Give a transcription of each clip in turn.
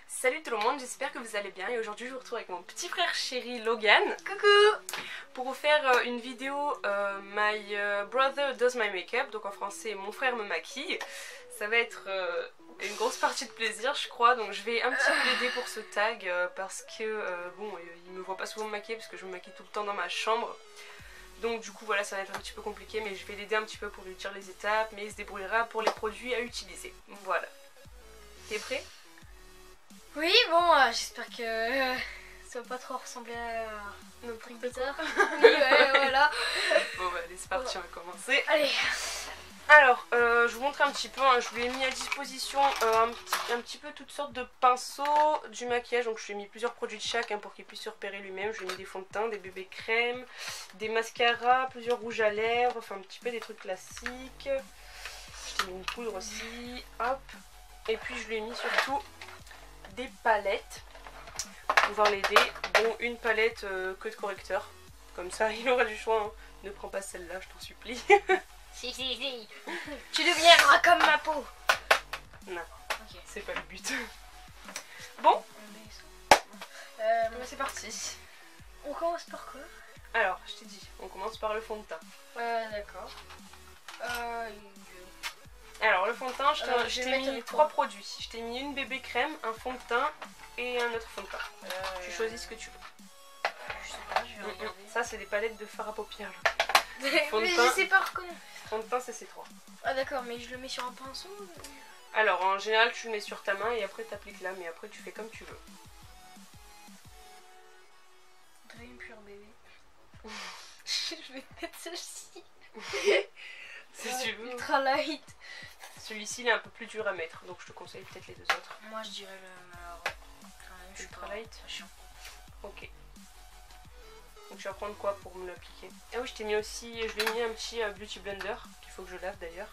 Salut tout le monde, j'espère que vous allez bien et aujourd'hui je vous retrouve avec mon petit frère chéri Logan. Coucou! Pour vous faire une vidéo My brother does my makeup, donc en français mon frère me maquille. Ça va être une grosse partie de plaisir je crois, donc je vais un petit peu l'aider pour ce tag parce que bon, il me voit pas souvent me maquiller parce que je me maquille tout le temps dans ma chambre. Donc du coup voilà, ça va être un petit peu compliqué, mais je vais l'aider un petit peu pour lui dire les étapes, mais il se débrouillera pour les produits à utiliser. Voilà. T'es prêt? Oui, bon, j'espère que ça va pas trop ressembler à notre bizarre. Oui, ouais, voilà. Bon bah allez, c'est parti, on va commencer. Allez. Alors, je vous montre un petit peu, hein, je lui ai mis à disposition un petit peu toutes sortes de pinceaux, du maquillage, donc je lui ai mis plusieurs produits de chaque pour qu'il puisse se repérer lui-même. Je lui ai mis des fonds de teint, des bébés crèmes, des mascaras, plusieurs rouges à lèvres, enfin un petit peu des trucs classiques. Je t'ai mis une poudre aussi, hop. Et puis je lui ai mis surtout des palettes pour pouvoir l'aider, dont une palette que de correcteur. Comme ça, il aura du choix, hein. Ne prends pas celle-là, je t'en supplie. Si. Tu deviendras comme ma peau. Non, Ok. c'est pas le but. Bon, C'est parti. On commence par quoi? alors, je t'ai dit, on commence par le fond de teint. D'accord. Alors, le fond de teint, Alors, je je vais t'ai mettre mis le trois fond. produits. Je t'ai mis une bébé crème, un fond de teint et un autre fond de teint. Tu choisis ce que tu veux. Je sais pas, je vais regarder. Ça, c'est des palettes de fard à paupières. Mais fond de je teint. sais pas reconnaître. Fond de teint, c'est ces trois. Ah d'accord, mais je le mets sur un pinceau. Alors, en général, tu le mets sur ta main et après, tu appliques là, mais après, tu fais comme tu veux. Dream pure bébé. Je vais mettre ceci. Si tu veux. Ultra light. Celui-ci, il est un peu plus dur à mettre, donc je te conseille peut-être les deux autres. Moi je dirais le malheureux. Quand même, je suis Ultra pas light. c'est chiant. Ok. Donc, tu vas prendre quoi pour me l'appliquer? Ah oui, je t'ai mis aussi, je lui ai mis un petit beauty blender, qu'il faut que je lave d'ailleurs.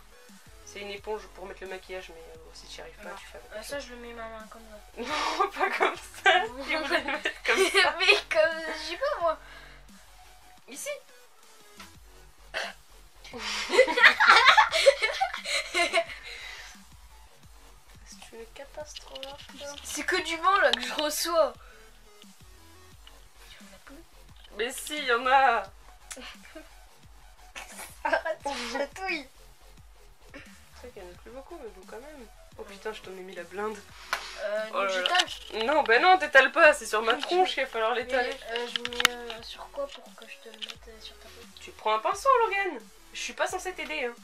C'est une éponge pour mettre le maquillage, mais si tu n'y arrives pas, Non. tu fais avec. Ça je le mets ma main comme ça. Non, pas comme ça. Il voulait le mettre comme ça. Mais comme, je sais pas moi. Ici. C'est une catastrophe. C'est que du vent là que je reçois. Tu en as plus? Mais si, il y en a. Arrête, tu chatouilles. C'est vrai qu'il n'y en a plus beaucoup, mais bon, quand même. Oh putain, je t'en ai mis la blinde. Donc Oh là là. j'étale. Non, ben non, t'étales pas, c'est sur ma tronche qu'il va falloir l'étaler. Je mets sur quoi pour que je te le mette sur ta peau? Tu prends un pinceau, Logan. Je suis pas censée t'aider, hein.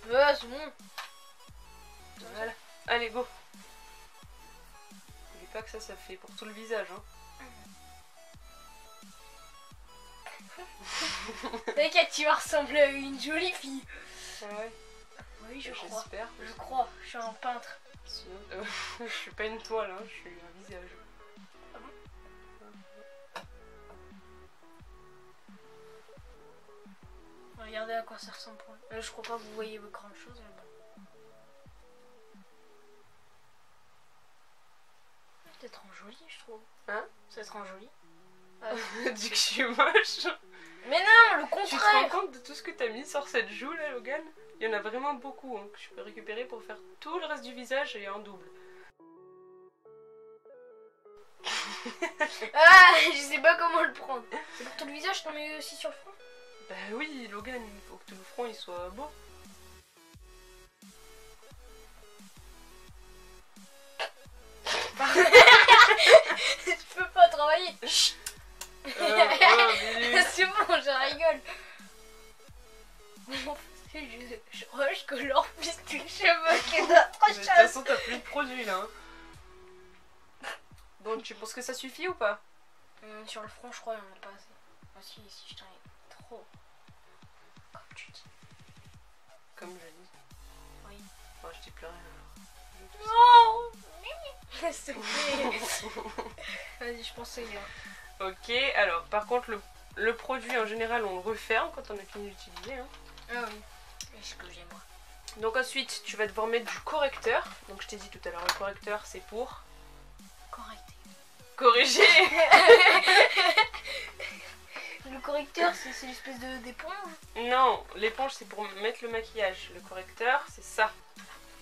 Ouais, c'est bon. Voilà. Allez, go. N'oublie pas que ça fait pour tout le visage, hein. T'inquiète, tu vas ressembler à une jolie fille. Ah ouais. Oui, je crois. J'espère. Je crois, je suis un peintre. Sinon, je suis pas une toile, hein, je suis un visage. Regardez à quoi ça ressemble. Je crois pas que vous voyez grand chose. Mais bon. C'est trop joli, je trouve. Hein? C'est trop joli. Dis que je suis moche. Mais non, le Tu te rends contraire. compte de tout ce que t'as mis sur cette joue là, Logan? Il y en a vraiment beaucoup hein, que je peux récupérer pour faire tout le reste du visage et en double. Ah, je sais pas comment le prendre. C'est pour tout le visage, t'en mets aussi sur le front? Bah oui, Logan, il faut que tout le front il soit beau. Je peux pas travailler. Mais... C'est bon, je rigole. Je rush que leur piste du cheveu qui est notre De toute chasse. façon, t'as plus de produit là. Hein. Donc, tu penses que ça suffit ou pas? Sur le front, je crois, il y en a pas assez. Ah si, je t'en ai trop. Comme tu dis. Comme je dis. Oui. Moi, je dis plus rien. Non. S'il te plaît. Vas-y, je pense que c'est bien. Ok, alors par contre, le produit en général, on le referme quand on a fini d'utiliser. Hein. Ah oui. C'est ce que j'ai moi. Donc ensuite, tu vas devoir mettre du correcteur. Donc je t'ai dit tout à l'heure, le correcteur, c'est pour Correcté. corriger. Le correcteur, c'est l'espèce d'éponge. Non, l'éponge, c'est pour mettre le maquillage. Le correcteur, c'est ça.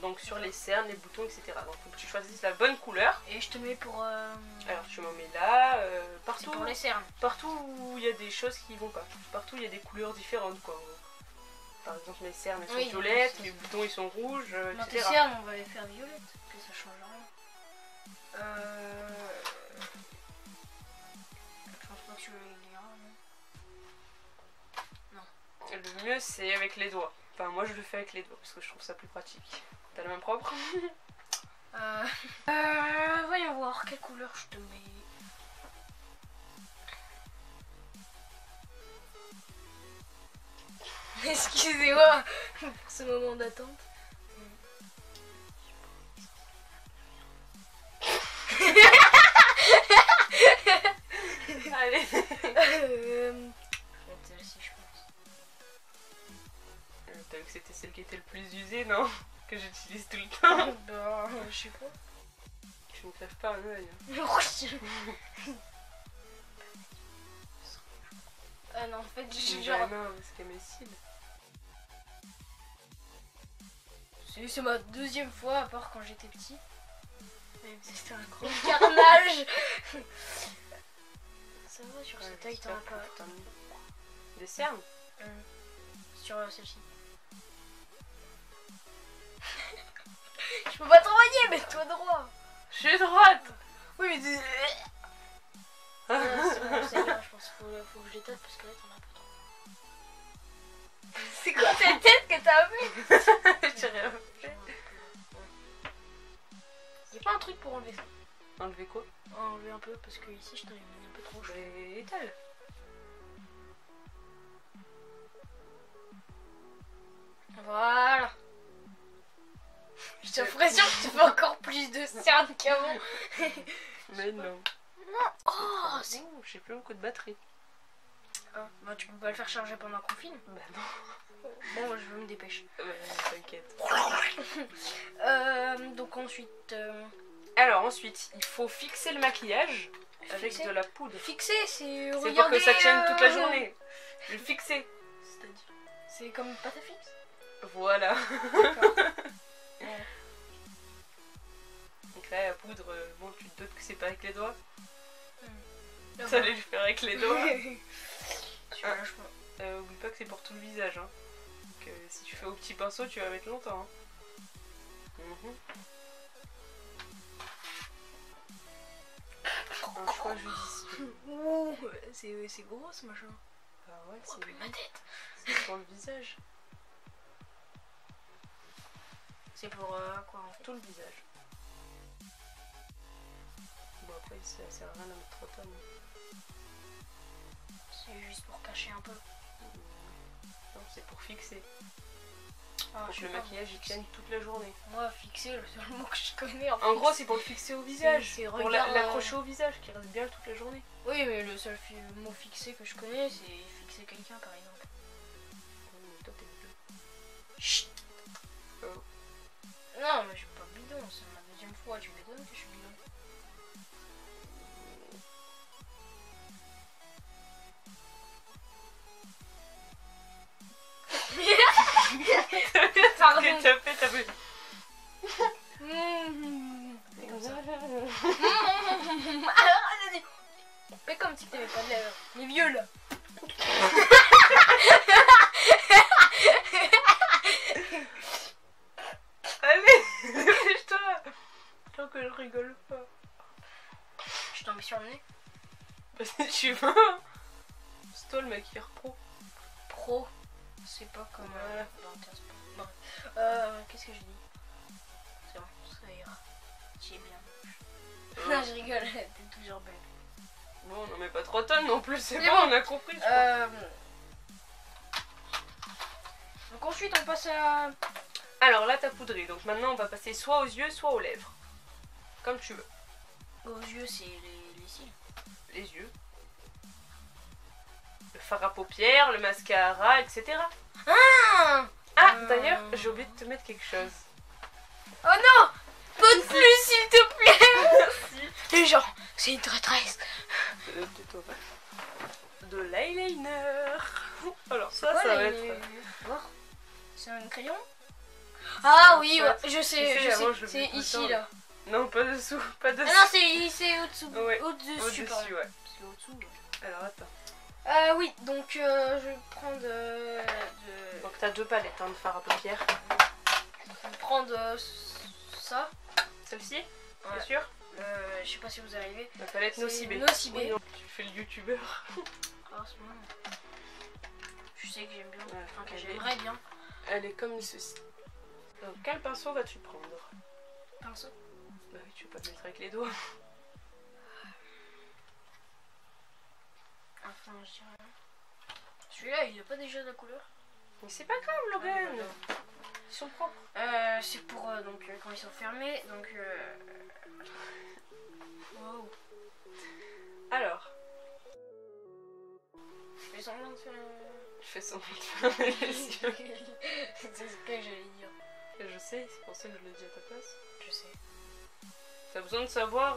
Donc sur les cernes, les boutons, etc. Donc faut que tu choisisses la bonne couleur. Et je te mets pour... Alors tu m'en mets là, partout, pour les cernes. Partout où il y a des choses qui vont pas. Partout où il y a des couleurs différentes quoi. Par exemple mes cernes elles sont violettes, mes boutons ils sont rouges, non, etc. tes cernes on va les faire violettes, que ça change rien. Je pense pas que tu le liras, non. Le mieux c'est avec les doigts. Enfin moi je le fais avec les doigts parce que je trouve ça plus pratique. T'as la main propre? Voyons voir quelle couleur je te mets. Excusez-moi pour ce moment d'attente. Allez. Celle-ci je pense. T'as vu que c'était celle qui était le plus usée, non? Que j'utilise tout le temps. Bah, je sais pas. Tu me crèves pas un œil. Ah non, en fait, j'ai Genre... genre... Non, parce qu'elle met cils. C'est ma deuxième fois, à part quand j'étais petit. C'était un gros carnage. Ça va, sur cette taille, t'en as pas. Des cernes? Sur celle-ci. Je peux pas t'envoyer, mets-toi droit. Je suis droite. Oui, mais... c'est bon, celle-là, je pense qu'il faut que je les tape parce que là, t'en as pas trop. C'est quoi cette tête que t'as vue? J'ai rien fait. Y'a pas un truc pour enlever ça? Enlever quoi? Enlever un peu parce que ici je t'en ai mis un peu trop. Étale. Voilà. J'ai l'impression que tu fais encore plus de cernes qu'avant. Mais non. Non. Oh, c'est... J'ai plus un coup de batterie. Ah, bah tu peux pas le faire charger pendant qu'on filme. Bah non. Bon, je me dépêche. T'inquiète. Donc ensuite... Alors ensuite, il faut fixer le maquillage avec Fixer de la poudre. Fixer, c'est C'est pour regarder... que ça tienne toute la journée. Le fixer. C'est-à-dire... C'est comme pâte à fixe. Voilà. Ouais. Donc là, la poudre, bon, tu te doutes que c'est pas avec les doigts. Là, Ça allait le faire avec les doigts. Oublie pas que c'est pour tout le visage. Hein. Donc, si tu fais au petit pinceau, tu vas mettre longtemps. Hein. Un choix judicieux. Ouh, c'est gros ce machin. Ah ouais, Oh, plus ma tête. c'est pour le visage. C'est pour quoi en fait? Tout le visage. Bon après, ça sert à rien d'en mettre trop tonnes. C'est juste pour cacher un peu. Non, c'est pour fixer. Ah, Pour que le maquillage il tienne toute la journée. Moi, fixer, le seul mot que je connais. En gros, c'est pour le fixer au visage. C'est pour l'accrocher au visage, qui reste bien toute la journée. Oui, mais le seul mot fixé que je connais, c'est fixer quelqu'un par exemple. Oui, mais toi, t'es bleu. Chut. Oh. Non, mais je suis pas bidon, c'est ma deuxième fois, tu m'étonnes que je suis bidon. Pardon. Qu'est-ce que t'as fait? C'est comme ça. Fais comme si t'avais pas de lèvres. Les vieux là. Allez, dépêche-toi. Tant que je rigole pas. Je t'en mets sur le nez. Parce que tu veux. C'est toi le maquilleur pro. Pro. C'est pas comme Voilà. dans Intersport. Bref. Qu'est-ce que je dis? C'est bon, ça ira. J'y ai bien. Non, je rigole, t'es toujours belle. Bon, on n'en met pas 3 tonnes non plus, c'est C'est bon, bon. on a compris. Je crois. Donc ensuite on passe à... Alors là, t'as poudré. Donc maintenant, on va passer soit aux yeux, soit aux lèvres. Comme tu veux. Aux yeux, c'est les cils. Les yeux. Le fard à paupières, le mascara, etc. Ah, d'ailleurs, j'ai oublié de te mettre quelque chose. Oh non! Pas de plus, s'il te plaît! Merci. Les gens, c'est une traîtresse. De l'eyeliner. Alors ça, Quoi, ça va les- être... C'est un crayon? Ah oui, Soit. ouais, je sais, avant, je c'est l'oublie tout le ici temps. là. Non, pas dessous, pas Ah dessous. non, c'est au-dessous. Ouais, Au-dessus, Au-dessus, pardon. ouais. C'est au-dessous. Ouais. Alors attends. Oui, donc je vais prendre Donc t'as 2 palettes hein, de fard à paupières. je vais prendre ça. Celle-ci, Ouais. c'est sûr? Je sais pas si vous arrivez. La palette C'est Nocibé. Nocibé. Oui, non, tu fais le youtubeur. Ah, c'est bon. Je sais que j'aime bien. Ouais, Enfin, que elle est- j'aimerais bien. Elle est comme ceci. Donc quel pinceau vas-tu prendre? Pinceau. Bah oui, tu veux pas le mettre avec les doigts. Enfin, je dirais rien. Celui-là, il a pas déjà de la couleur. Mais c'est pas grave, Logan. Voilà. Ils sont propres. C'est pour donc quand ils sont fermés. Donc. Wow. Alors, Je fais semblant de faire. je fais semblant de fermer les yeux. C'est ce que j'allais dire. Je sais, c'est pour ça que je le dis à ta place. Je sais. T'as besoin de savoir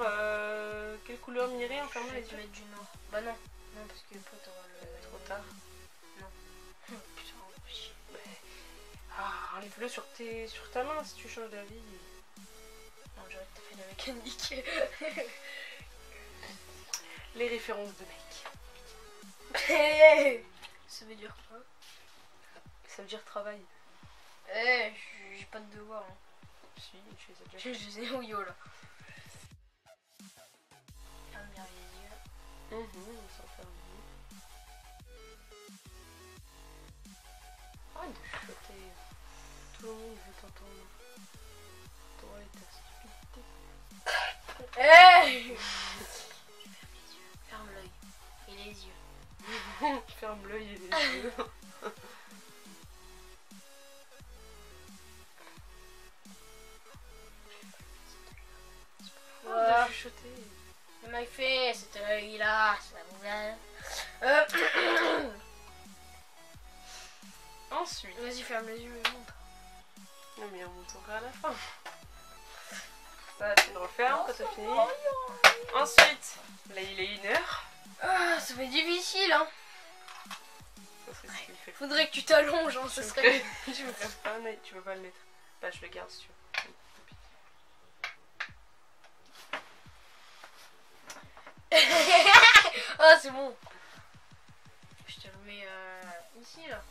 quelle couleur mirer en Je fermant vais les te yeux? mettre du noir. Bah non. Non, parce que après t'auras le. Trop tard. Putain, chier. Ah, enlève-le sur ta main si tu changes d'avis. Non, j'aurais que t'as fait la mécanique. Les références de mec. Ça veut dire quoi? Ça veut dire travail. J'ai pas de devoir. Hein. Si, je les ai déjà Je sais où yo là. Ferme bien les yeux. Sans fermer. Arrête de chuchoter. Tout le monde veut t'entendre. Toi et ta stupidité. Ferme l'œil et les yeux. Ferme l'œil et les yeux. Voilà. De chuchoter. Le mec fait cet œil là, c'est la nouvelle. Ensuite. Vas-y, ferme les yeux et monte. Non mais on montera à la fin. Ça, tu le refermes quand t'as fini. Ensuite, là il est 1h. Ah, ça va être difficile hein. Ça serait ce qu'il fait. Faudrait que tu t'allonges, hein, ce serait. Tu me crèves pas un œil, tu veux pas le mettre. Bah je le garde si tu veux. Ah, c'est bon. Je te le mets ici là.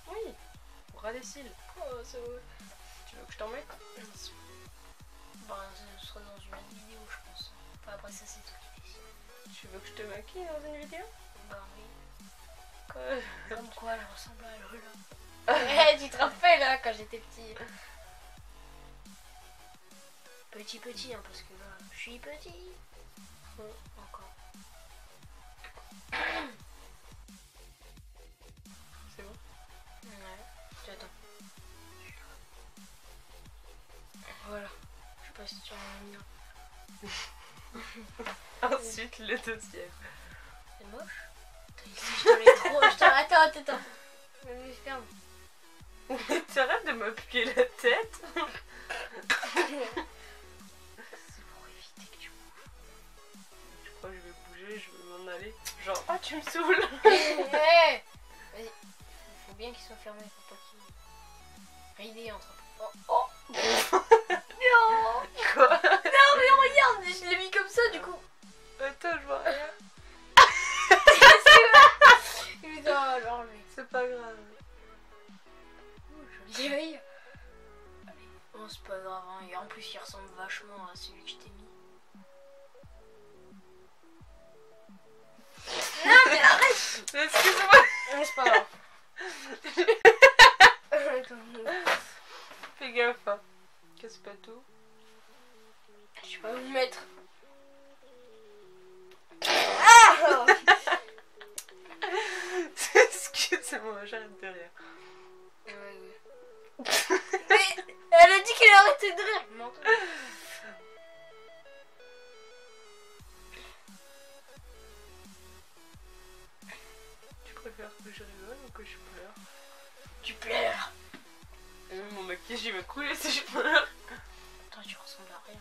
Oui, pour ras des cils. Oh, c'est vrai. Tu veux que je t'en mette? Bah, ce sera dans une autre vidéo, je pense. Enfin, après ça, c'est toi qui décide. Tu veux que je te maquille dans une vidéo? Bah oui. Quoi? Comme quoi, elle ressemble à Lola. Tu te rappelles là, quand j'étais petit. Petit, hein, parce que là, je suis petit. Encore. C'est bon? Ouais. Attends. Voilà. Je sais pas si tu en as mis. Ensuite, le deuxième. C'est moche. Je te l'ai trop. Attends. Mais ferme. T'arrêtes de m'appuyer la tête. C'est pour éviter que tu bouges. Je crois que je vais bouger, je vais m'en aller. Genre, ah tu me saoules. Vas-y. Faut bien qu'il soit fermé, faut pas qu'il ridé entre. Oh. Non. Quoi? Non mais regarde, je l'ai mis comme ça du coup. Attends, je vois rien. Putain, alors lui. C'est pas grave. Joli œil. Allez, bon c'est pas grave, hein. Et en plus il ressemble vachement à celui que je t'ai mis. Non mais arrête. Excuse-moi. Mais c'est pas grave. Fais gaffe, hein. Casse pas tout. Je sais pas où le mettre. Ah. Excuse-moi, j'arrête de rire. Ouais. Mais elle a dit qu'elle arrêtait de rire. Menton. Tu préfères que je rigole ou que je pleure? Tu pleures. Mon maquillage il va couler si je pleure. Toi tu ressembles à rien.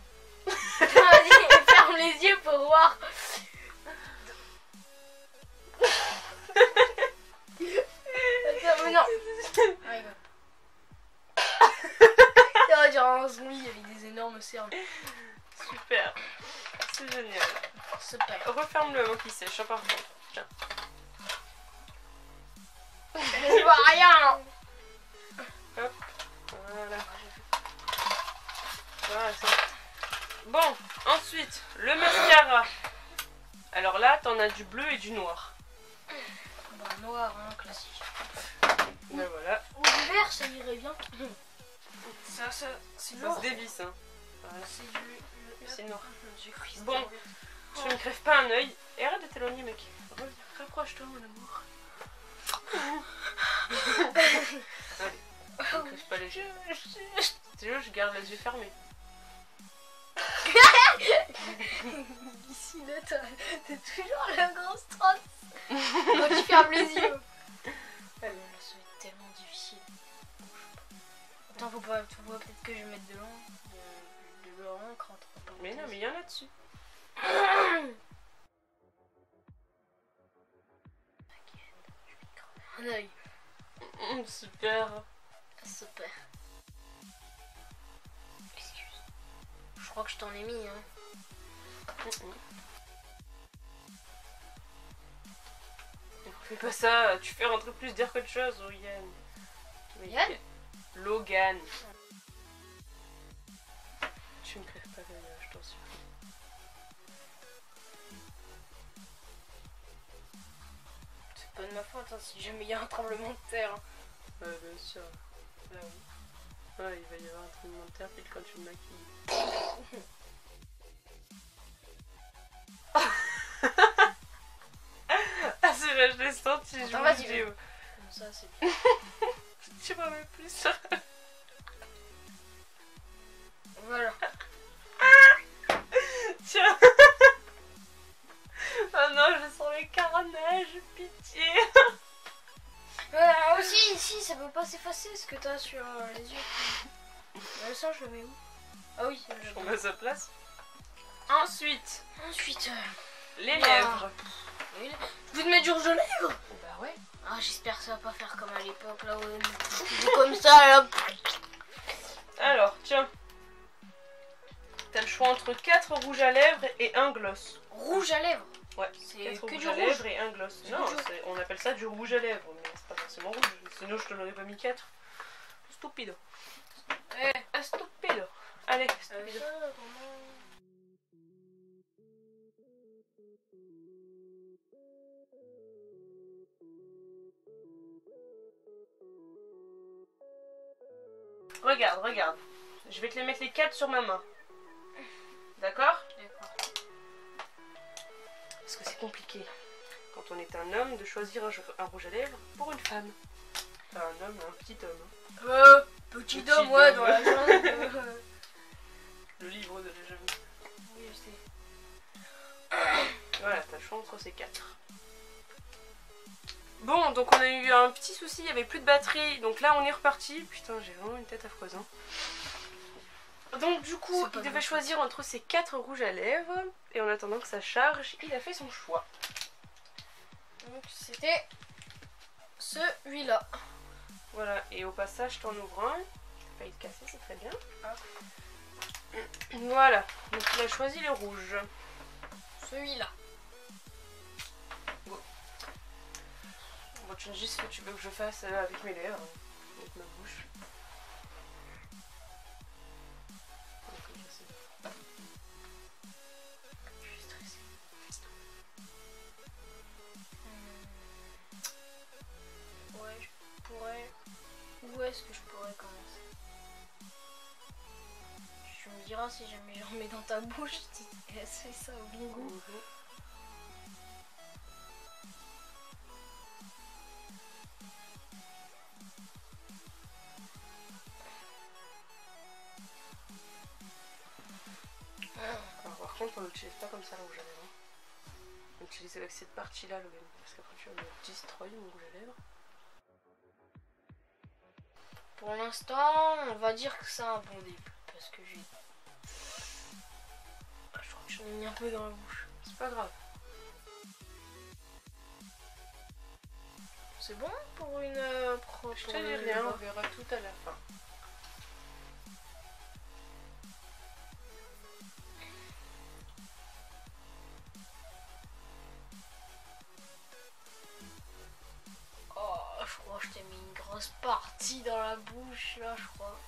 Vas-y, ferme les yeux pour voir. Attends, mais non. Rigole. des énormes cernes. Super. C'est génial. Super. Referme-le avant qu'il sèche, hein, par contre. Tiens. Je vois rien. Hop. Voilà. Voilà, c'est... Bon, ensuite, le mascara. Alors là, t'en as du bleu et du noir. Bah, noir, hein, classique. Ben voilà. Ou du vert, ça irait bien. Ça se dévisse. Hein. Voilà. C'est du... C'est noir. J'ai cru que c'était Bon, vert. je ne crève pas un œil. Et arrête de t'éloigner, mec. Reviens, rapproche-toi, mon amour. Allez, ne crève pas les yeux. Je garde les yeux fermés. Ici, là, t'as toujours la grosse trotte. Quand tu fermes les yeux. Ça va être tellement difficile. Attends, faut peut-être que je mette de l'encre entre parenthèses. Mais non, mais il y en a dessus. Un œil. Super. Super. Excuse. Je crois que je t'en ai mis, hein. Fais pas ça, tu fais rentrer plus d'air qu'autre chose, oh Yann. Yann Logan. Tu ne crèves pas l'œil, je t'en supplie. C'est pas de ma faute, hein, si jamais il y a un tremblement de terre. Ouais, bien sûr. Bah oui. Ouais, il va y avoir un tremblement de terre pile quand tu me maquilles. Ah, c'est vrai, je l'ai senti, je Attends, vous vas-y, le dis. Comme ça, c'est bien. Tu m'en mets plus sur... Voilà. Tiens. Oh non, je sens les carnages, pitié. Aussi, ici, ça peut pas s'effacer ce que t'as sur les yeux. Le sang, je le mets où? Ah oui, Je remets à sa place. Ensuite, les Bah. lèvres. Oui, je vais te mettre du rouge à lèvres. Bah ouais. Ah, j'espère que ça va pas faire comme à l'époque, là, où on comme ça, là. Alors, tiens. T'as le choix entre 4 rouges à lèvres et un gloss. Rouge à lèvres. Ouais, C'est 4 que rouges du à rouge. lèvres et un gloss. C'est Non, du rouge. on appelle ça du rouge à lèvres, mais c'est pas forcément rouge. Sinon, je te l'aurais pas mis 4. Stupide. Stupide. Allez, stupide. Regarde, regarde. Je vais te les mettre les 4 sur ma main. D'accord? D'accord. Parce que c'est compliqué, quand on est un homme, de choisir un rouge à lèvres pour une femme. Enfin, un homme, un petit homme. Petit Petit homme, ouais, homme. dans la jungle. Le livre de la jungle. Oui, je sais. Voilà, t'as le choix entre ces 4. Bon, donc on a eu un petit souci, il n'y avait plus de batterie. Donc là, on est reparti. Putain, j'ai vraiment une tête affreuse. Hein. Donc du coup, C'est pas il devait grave. choisir entre ces 4 rouges à lèvres. Et en attendant que ça charge, il a fait son choix. Donc, c'était celui-là. Voilà, et au passage, t'en ouvres un. T'as pas eu de casser, c'est très bien. Hop. Voilà, donc il a choisi le rouge. Celui-là. Bon, tu me dis ce que tu veux que je fasse avec mes lèvres, avec ma bouche. Donc, je sais. Je suis stressée. Ouais, je pourrais... Où est-ce que je pourrais commencer? Tu me diras si jamais j'en mets dans ta bouche, c'est ça au bingo. Mhm. Alors, par contre, on n'utilise pas comme ça le rouge à lèvres. On utilise avec cette partie-là, Logan, parce qu'après tu vas me destroy mon rouge à lèvres. Pour l'instant, on va dire que c'est un bon début. Parce que j'ai... Je crois que j'en ai mis un peu dans la bouche. C'est pas grave. C'est bon pour une... Je te dis rien, on verra tout à la fin. gentil dans la bouche là, je crois.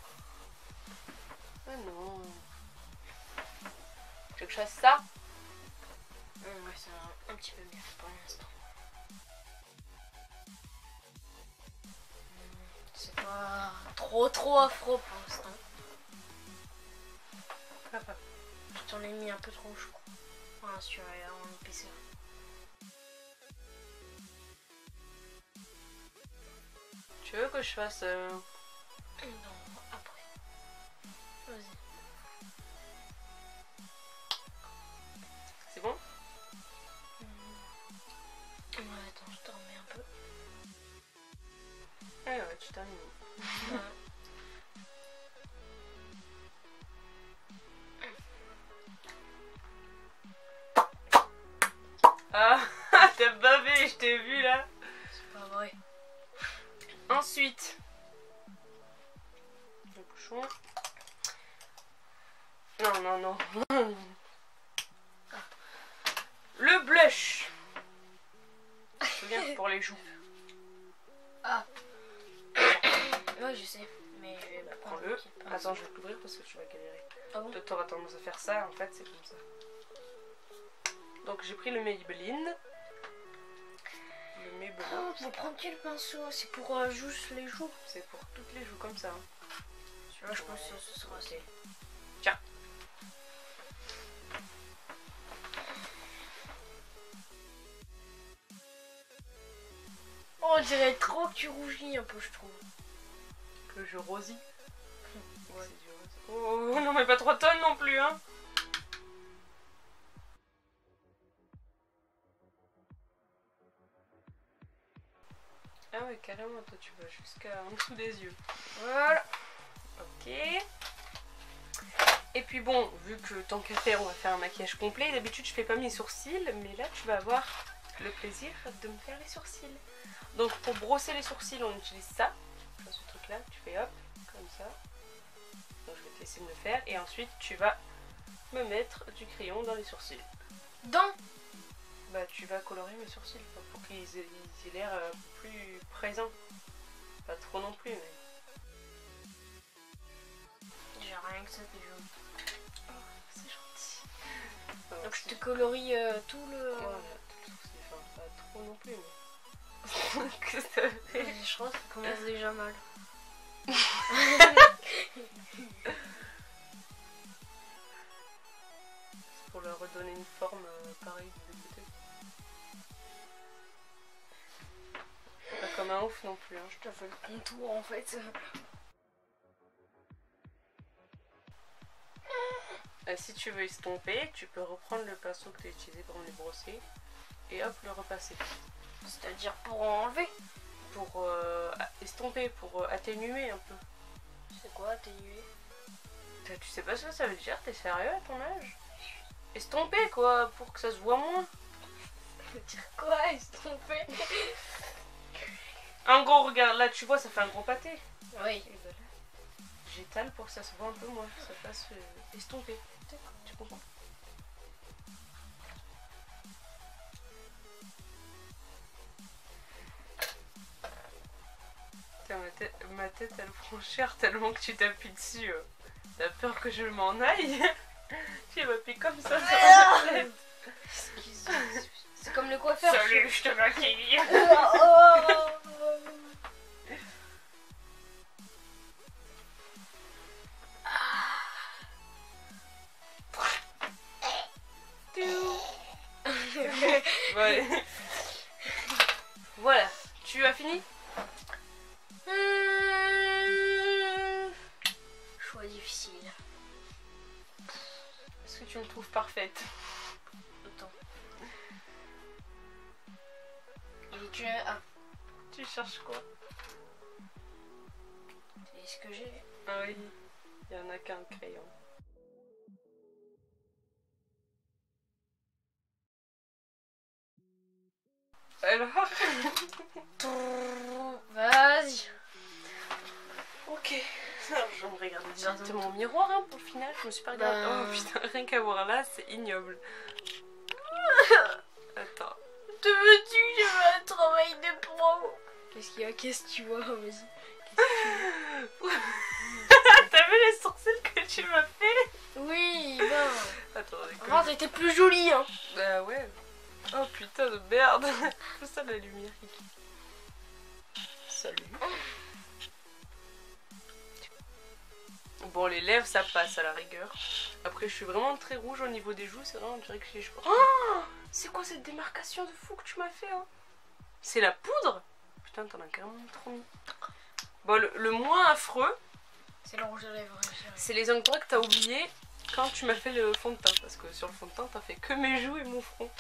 Ah non. Tu veux que je fasse ça? Ouais, ça va un petit peu mieux pour l'instant. C'est pas trop affreux pour l'instant. Je t'en ai mis un peu trop, je crois. Voilà, sur en épaisseur. Tu veux que je fasse Non, après. Vas-y. C'est bon? Ouais, attends, je te remets un peu. Ah ouais, tu termines. Ah, t'as bavé, je t'ai vu là. C'est pas vrai. Ensuite, le bouchon. Non. Le blush. C'est bien pour les joues. Ah. Ouais, je sais. Mais bah, Prends-le. Attends, je vais t'ouvrir parce que tu vas galérer. Ah bon? Toi, t'auras tendance à faire ça, en fait, c'est comme ça. Donc, j'ai pris le Maybelline. Le Maybelline. Oh, vous prendre quel pinceau? C'est pour juste les joues. C'est pour toutes les joues comme ça. Hein. Celui-là, je pense que ce sera assez. Tiens. Oh, on dirait trop que tu rougis un peu, je trouve. Que je rosis. Ouais. Oh non, mais pas 3 tonnes non plus, hein. Ah ouais, carrément, toi tu vas jusqu'à en dessous des yeux. Voilà. Ok. Et puis bon, vu que tant qu'à faire, on va faire un maquillage complet. D'habitude, je fais pas mes sourcils, mais là, tu vas avoir le plaisir de me faire les sourcils. Donc, pour brosser les sourcils, on utilise ça. Ce truc-là, tu fais hop, comme ça. Donc, je vais te laisser me le faire. Et ensuite, tu vas me mettre du crayon dans les sourcils. Dans? Bah, tu vas colorer mes sourcils pour qu'ils aient l'air plus présents. Pas trop non plus, mais. J'ai rien que ça déjà. Oh, c'est gentil. Alors, Donc je te colorie tout le. Voilà, tout le sourcil. Enfin, pas trop non plus, mais. Que ça fait. Je crois que ça commence déjà mal. C'est pour leur redonner une forme pareille de côté. Pas comme un ouf non plus, hein. Je te fais le contour en fait. Si tu veux estomper, tu peux reprendre le pinceau que tu as utilisé pour me les brosser et hop, le repasser. C'est-à-dire pour enlever? Pour estomper, pour atténuer un peu. C'est quoi atténuer? Tu sais pas ce que ça veut dire? T'es sérieux à ton âge? Estomper quoi, pour que ça se voit moins. Ça veut dire quoi estomper? En gros, regarde, là tu vois, ça fait un gros pâté. Oui. Et ben là, j'étale pour que ça se voit un peu moins, que ça fasse estomper. Tu comprends? Putain, ma tête elle prend cher tellement que tu t'appuies dessus. T'as peur que je m'en aille? Tu m'appuies comme ça sur la tête. Excuse-moi. C'est comme le coiffeur. Salut, je te maquille. Ouais. Voilà, tu as fini? Choix difficile. Est-ce que tu me trouves parfaite? Attends. Et Tu cherches quoi? C'est ce que j'ai. Ah oui, il y en a qu'un crayon. Alors Vas-y. Ok. Alors, je vais me regarder directement au miroir hein, pour le final. Je me suis pas regardée. Oh putain, rien qu'à voir là, c'est ignoble. Attends. Te veux-tu que je fasse un travail de pro? Qu'est-ce qu'il y a? Qu'est-ce que tu vois? Vas-y. T'as vu les sourcils que tu m'as fait? Oui, non. Attendez. Avant, t'étais plus jolie, hein. Bah ouais. Oh putain de merde. Tout ça la lumière. Salut. Bon, les lèvres ça passe à la rigueur. Après, je suis vraiment très rouge au niveau des joues. C'est vrai, on dirait que j'ai les cheveux. Oh, c'est quoi cette démarcation de fou que tu m'as fait, hein? C'est la poudre? Putain, t'en as carrément trop mis. Bon, le moins affreux, c'est le rouge à lèvres. c'est les endroits que t'as oublié quand tu m'as fait le fond de teint. Parce que sur le fond de teint, t'as fait que mes joues et mon front.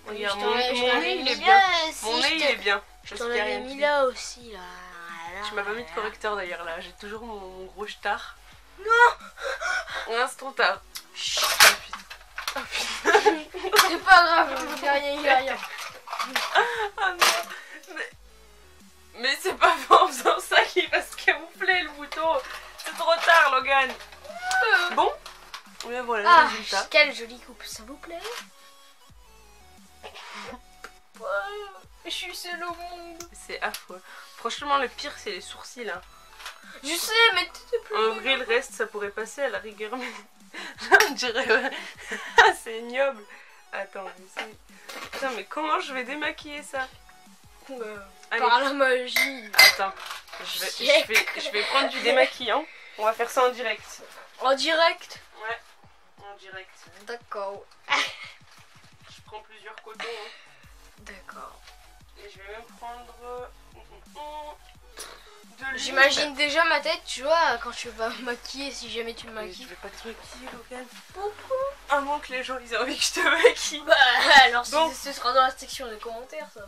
Regarde, mon nez il est bien. Mon nez il est bien. Je t'en avais mis là aussi, là. Tu m'as pas mis de correcteur d'ailleurs là. J'ai toujours mon gros star. Non, c'est trop tard. Oh, c'est pas grave, il y a rien. Ah non. Mais c'est pas en faisant ça qu'il va se camoufler le bouton. C'est trop tard, Logan. Bon, mais voilà le résultat. Quelle jolie coupe, s'il vous plaît. Je suis seule au monde. C'est affreux. Franchement, le pire, c'est les sourcils. Hein. Je sais, mais t'étais plus. En vrai, le reste, ça pourrait passer à la rigueur. Mais on dirait. Ouais. C'est ignoble. Attends, putain, mais comment je vais démaquiller ça? Par la magie. Attends, je vais prendre du démaquillant. On va faire ça en direct. En direct? Ouais, en direct. D'accord. Je prends plusieurs cotons. Hein. D'accord. Et je vais même prendre de l'huile. J'imagine déjà ma tête, tu vois, quand tu vas me maquiller, si jamais tu me Mais maquilles. je vais pas te maquiller, Logan. À moins que les gens ils aient envie que je te maquille. Bah alors bon. ce sera dans la section de commentaires ça.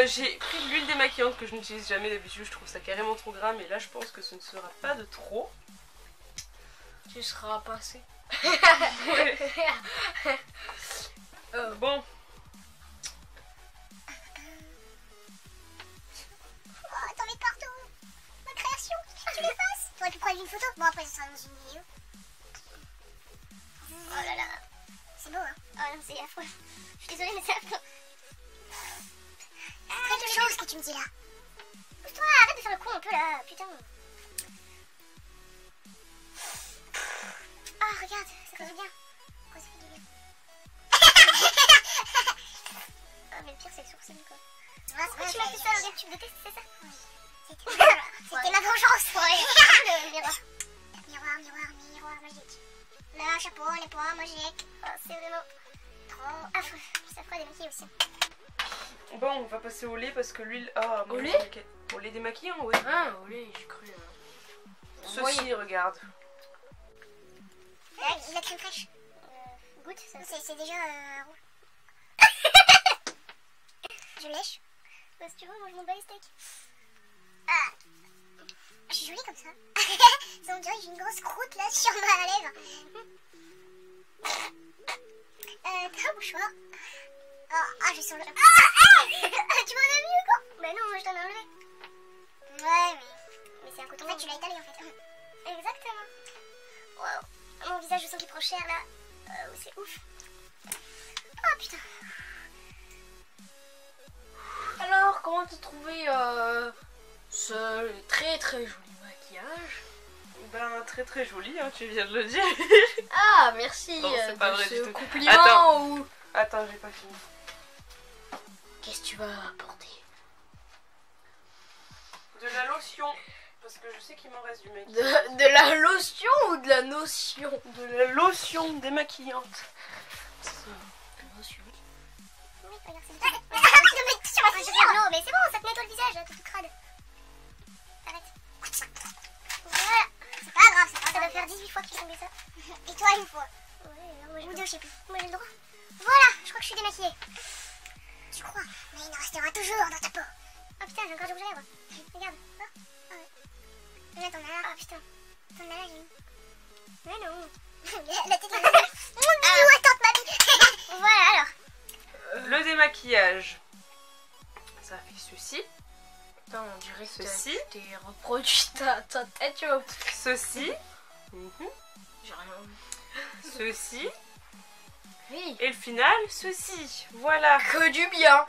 J'ai pris de l'huile démaquillante que je n'utilise jamais d'habitude, je trouve ça carrément trop gras, mais là je pense que ce ne sera pas de trop. Tu seras passé. Ouais. Bon. Oh, t'en mets partout. Ma création, tu l'effaces. T'aurais pu prendre une photo. Bon, après, ce sera dans une vidéo. Oh là là. C'est beau, hein. Oh non, c'est affreux. Je suis désolée, mais c'est affreux. C'est très de choses que tu me dis là. Pousse-toi, arrête de faire le con un peu là. Putain. Oh, regarde, ça fait du bien. Pourquoi ça fait du bien? Oh, mais le pire, c'est le sourcil, quoi. Pourquoi tu m'as fait ça, Logan? Tu me détestes, c'est ça? Oui. C'était ma vengeance. Le miroir. Miroir magique. Le chapeau, les pois magiques. Oh, c'est vraiment trop affreux. C'est affreux à démaquiller aussi. Bon, on va passer au lait parce que l'huile. Ah, au lait? Au lait démaquillant, oui. Ah, au lait, j'ai cru. Ceci, regarde. La crème fraîche. Goûte, c'est déjà rouge. Je lèche. Parce que tu vois, moi je m'en bats les steaks. Ah. Je suis jolie comme ça. Ça on dirait que j'ai une grosse croûte là sur ma lèvre. T'as un mouchoir. Ah, je sens le... Tu m'en as mis ou quoi? Bah non, moi je t'en ai enlevé. Ouais, mais c'est un coton. En fait, tu l'as étalé en fait. Exactement. Wow. Mon visage, je sens qu'il prend cher là. C'est ouf. Oh putain. Alors, comment t'as trouvé ce très très joli maquillage? Ben, très joli, hein, tu viens de le dire. Ah, merci bon, c'est pas vrai ce du tout. compliment. Attends. Ou... Attends, j'ai pas fini. Qu'est-ce que tu vas apporter? De la lotion. Parce que je sais qu'il m'en reste du mec. De la lotion ou de la notion? De la lotion démaquillante. Notion. Oui, regarde, c'est bien. Non, mais c'est bon, ça te nettoie le visage, tout crade. Arrête. Voilà. C'est pas grave, ça doit faire 18 fois que tu fais ça. Et toi, une fois. Ouais, ou deux, je sais plus. Moi, j'ai le droit. Voilà, je crois que je suis démaquillée. Tu crois? Mais il en restera toujours dans ta peau. Oh putain, j'ai encore du rouge à lèvres. Regarde. Ah ouais. Là, t'en as là. Ah putain. T'en as là, j'ai mis. Mais non. La tête de mon bisou, attends, mamie. Voilà, alors. Le démaquillage. Ça fait ceci. Putain, on dirait que Ceci. t'es reproduit ta tête, tu vois. Ceci. J'ai rien. Ceci. Oui. Et le final, ceci. Voilà. Que du bien.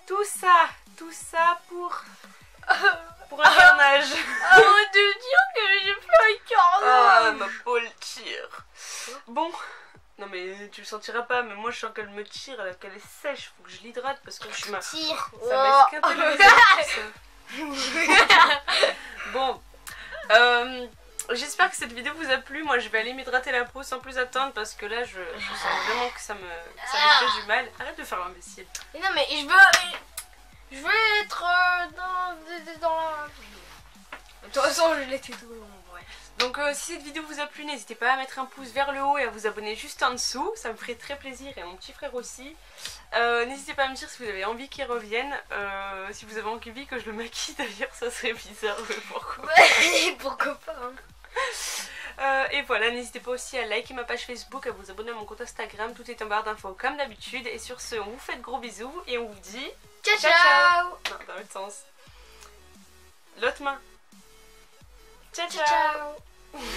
Tout ça pour pour un carnage. Arrête de dire que j'ai fait un Ah, carnage. ma peau tire. Bon, non mais tu le sentiras pas, mais moi je sens qu'elle me tire, qu'elle est sèche, faut que je l'hydrate parce que je suis Tire. ça m'a esquinté le visage, tout ça. Bon, j'espère que cette vidéo vous a plu. Moi je vais aller m'hydrater la peau sans plus attendre parce que là je sens vraiment que ça me fait du mal. Arrête de faire l'imbécile. Mais non mais je veux être dans la... De toute façon je l'étais tout le long, ouais. Donc si cette vidéo vous a plu, n'hésitez pas à mettre un pouce vers le haut et à vous abonner juste en dessous, ça me ferait très plaisir, et à mon petit frère aussi. N'hésitez pas à me dire si vous avez envie qu'il revienne, si vous avez envie que je le maquille d'ailleurs, ça serait bizarre, mais pourquoi Pourquoi pas hein. Et voilà, n'hésitez pas aussi à liker ma page Facebook, à vous abonner à mon compte Instagram, tout est en barre d'infos comme d'habitude. Et sur ce, on vous fait de gros bisous et on vous dit... Ciao ciao. Non, dans l'autre sens. L'autre main. Ciao ciao, Ciao ciao.